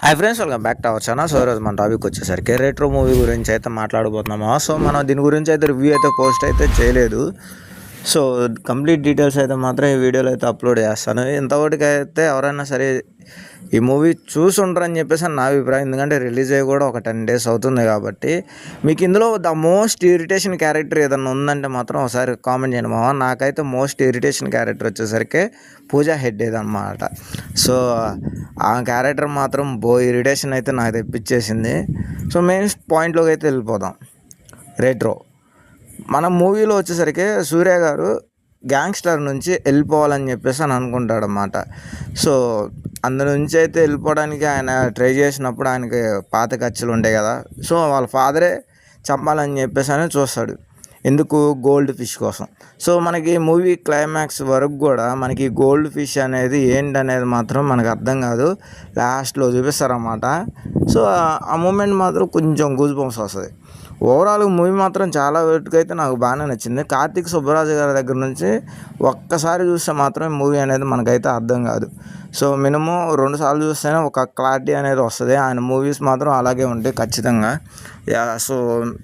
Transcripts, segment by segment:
Hi friends, welcome back to our channel. So ఈరోజు మన topic వచ్చేసరికి రెట్రో మూవీ గురించి అయితే మాట్లాడబోతున్నాము. సో మనం దీని గురించి అయితే రివ్యూ అయితే పోస్ట్ అయితే చేయలేదు. సో కంప్లీట్ డీటెయిల్స్ అయితే మాత్రం ఈ వీడియోలో అయితే అప్లోడ్ చేస్తాను. ఇంతవరకు అయితే ఎవరైనా సరే ఈ మూవీ చూసి ఉంటారని చెప్పేసి నా అభిప్రాయం. ఎందుకంటే రిలీజ్ అయ్యి కూడా ఒక 10 days అవుతుంది కాబట్టి మీకు ఇందులో ద మోస్ట్ ఇరిటేషన్ క్యారెక్టర్ ఏదన్నా ఉందంటే మాత్రం ఒకసారి కామెంట్ చేయండి మామ. నాకైతే మోస్ట్ ఇరిటేషన్ క్యారెక్టర్ వచ్చేసరికి పూజా హెగ్డే అనమాట. సో ఆ క్యారెక్టర్ మాత్రం ఇరిటేషన్ అయితే నాకు తెప్పించేసింది. సో మెయిన్ పాయింట్లోకి అయితే వెళ్ళిపోదాం. రెట్రో మన మూవీలో వచ్చేసరికి సూర్య గారు గ్యాంగ్స్టర్ నుంచి వెళ్ళిపోవాలని చెప్పేసి అని అనుకుంటాడు అన్నమాట. సో అందు నుంచి అయితే వెళ్ళిపోవడానికి ఆయన ట్రై చేసినప్పుడు ఆయనకి పాత ఖర్చులు ఉంటాయి కదా. సో వాళ్ళ ఫాదరే చంపాలని చెప్పేసి అని చూస్తాడు. ఎందుకు? గోల్డ్ ఫిష్ కోసం. సో మనకి మూవీ క్లైమాక్స్ వరకు కూడా మనకి గోల్డ్ ఫిష్ అనేది ఏంటనేది మాత్రం మనకు అర్థం కాదు. లాస్ట్లో చూపిస్తారన్నమాట. సో ఆ మూమెంట్ మాత్రం కొంచెం గూస్ బంప్స్ వస్తుంది. ఓవరాల్ మూవీ మాత్రం చాలా వరకు అయితే నాకు బాగానే నచ్చింది. కార్తీక్ సుబ్బరాజు గారి దగ్గర నుంచి ఒక్కసారి చూస్తే మాత్రం మూవీ అనేది మనకైతే అర్థం కాదు. సో మినిమం 2 సార్లు చూస్తేనే ఒక క్లారిటీ అనేది వస్తుంది. ఆయన మూవీస్ మాత్రం అలాగే ఉంటాయి ఖచ్చితంగా. సో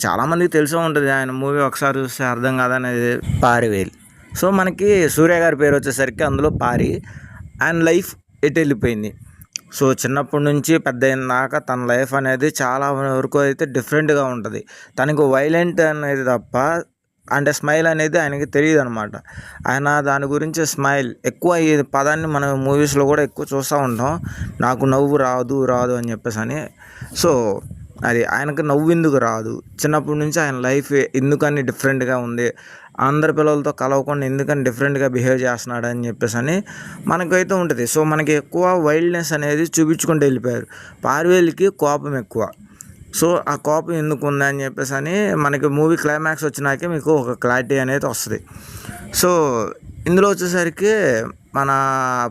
చాలామందికి తెలిసే ఉంటుంది ఆయన మూవీ ఒకసారి చూస్తే అర్థం కాదనేది. పారివేల్. సో మనకి సూర్య గారి పేరు వచ్చేసరికి అందులో పారి. ఆయన లైఫ్ ఎటు వెళ్ళిపోయింది. సో చిన్నప్పటి నుంచి పెద్ద అయిన దాకా తన లైఫ్ అనేది చాలా వరకు అయితే డిఫరెంట్గా ఉంటుంది. తనకు వైలెంట్ అనేది తప్ప అంటే స్మైల్ అనేది ఆయనకి తెలియదు అనమాట. ఆయన దాని గురించి స్మైల్ ఎక్కువ ఈ పదాన్ని మనం మూవీస్లో కూడా ఎక్కువ చూస్తూ ఉంటాం. నాకు నవ్వు రాదు అని చెప్పేసి అని. సో అది ఆయనకు నవ్వు ఎందుకు రాదు? చిన్నప్పటి నుంచి ఆయన లైఫ్ ఎందుకని డిఫరెంట్గా ఉంది, అందరి పిల్లలతో కలవకుండా ఎందుకని డిఫరెంట్గా బిహేవ్ చేస్తున్నాడు అని చెప్పేసి అని మనకైతే ఉంటుంది. సో మనకి ఎక్కువ వైల్డ్నెస్ అనేది చూపించుకుంటూ వెళ్ళిపోయారు. పార్వేల్కి కోపం ఎక్కువ. సో ఆ కోపం ఎందుకు ఉందని చెప్పేసి అని మనకి మూవీ క్లైమాక్స్ వచ్చినాకే మీకు ఒక క్లారిటీ అనేది వస్తుంది. సో ఇందులో వచ్చేసరికి మన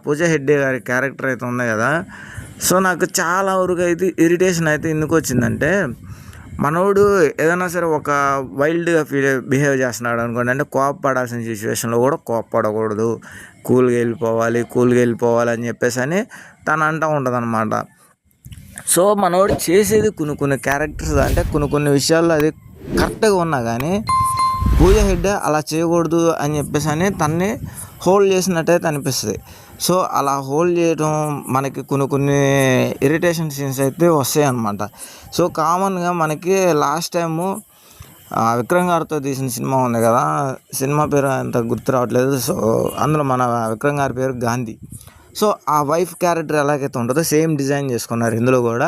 పూజా హెగ్డే గారి క్యారెక్టర్ అయితే ఉంది కదా. సో నాకు చాలా వరకు అయితే ఇరిటేషన్ అయితే ఎందుకు వచ్చిందంటే, మనోడు ఏదైనా సరే ఒక వైల్డ్గా బిహేవ్ చేస్తున్నాడు అనుకోండి, అంటే కోపపడాల్సిన సిచ్యువేషన్లో కూడా కోపపడకూడదు, కూల్గా వెళ్ళిపోవాలి అని చెప్పేసి అని తను అంటూ ఉంటుంది అనమాట. సో మనోడు చేసేది కొన్ని క్యారెక్టర్స్ అంటే కొన్ని విషయాల్లో అది కరెక్ట్గా ఉన్నా కానీ పూజా హెగ్డే అలా చేయకూడదు అని చెప్పేసి అని తన్ని హోల్డ్ చేసినట్టయితే అనిపిస్తుంది. సో అలా హోల్డ్ చేయడం మనకి కొన్ని ఇరిటేషన్ సీన్స్ అయితే వస్తాయి అన్నమాట. సో కామన్గా మనకి లాస్ట్ టైము విక్రమ్ గారితో తీసిన సినిమా ఉంది కదా, సినిమా పేరు అంత గుర్తు రావట్లేదు. సో అందులో మన విక్రమ్ గారి పేరు గాంధీ. సో ఆ వైఫ్ క్యారెక్టర్ ఎలాగైతే ఉంటుందో సేమ్ డిజైన్ చేసుకున్నారు ఇందులో కూడా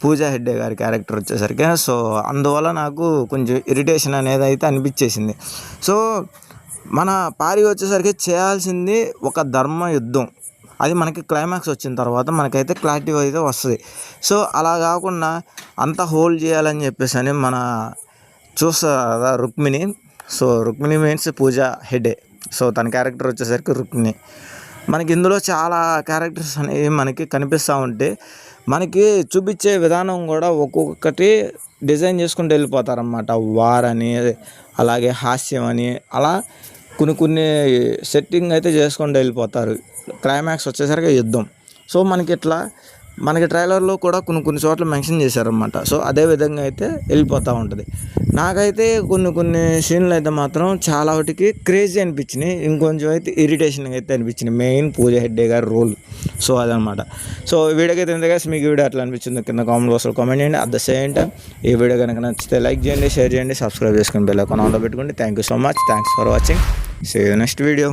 పూజా హెగ్డే గారి క్యారెక్టర్ వచ్చేసరికి. సో అందువల్ల నాకు కొంచెం ఇరిటేషన్ అనేది అయితే అనిపించేసింది. సో మన పారి వచ్చేసరికి చేయాల్సింది ఒక ధర్మ యుద్ధం. అది మనకి క్లైమాక్స్ వచ్చిన తర్వాత మనకైతే క్లారిటీ అయితే వస్తుంది. సో అలా కాకుండా అంతా హోల్డ్ చేయాలని చెప్పేసి అని మన చూస్తా Rukmini. So Rukmini means Pooja Hegde. So తన క్యారెక్టర్ వచ్చేసరికి రుక్మిణి. మనకి ఇందులో చాలా క్యారెక్టర్స్ అనేవి మనకి కనిపిస్తూ ఉంటే మనకి చూపించే విధానం కూడా ఒక్కొక్కటి డిజైన్ చేసుకుంటూ వెళ్ళిపోతారన్నమాట. వార్ అని, అలాగే హాస్యం అని, అలా కొన్ని సెట్టింగ్ అయితే చేసుకుంటూ వెళ్ళిపోతారు. క్లైమాక్స్ వచ్చేసరికి యుద్ధం. సో మనకి ట్రైలర్లో కూడా కొన్ని చోట్ల మెన్షన్ చేశారన్నమాట. సో అదే విధంగా అయితే వెళ్ళిపోతూ ఉంటుంది. నాకైతే కొన్ని సీన్లు అయితే మాత్రం చాలా వాటికి క్రేజీ అనిపించినాయి, ఇంకొంచెం అయితే ఇరిటేషన్గా అయితే అనిపించినాయి. మెయిన్ పూజా హెగ్డే గారి రోల్. సో అదనమాట. సో ఈ వీడియోకి అయితే ఎంత మీకు వీడియో అట్లా అనిపించింది కింద కామెంట్ బాక్స్లో కామెంట్ చేయండి. అట్ ద సేమ్ టైం ఈ వీడియో కనుక నచ్చితే లైక్ చేయండి, షేర్ చేయండి, సబ్స్క్రైబ్ చేసుకుని బెల్ ఐకాన్ ఆన్లో పెట్టుకోండి. Thank you so much. Thanks for watching. See you next video.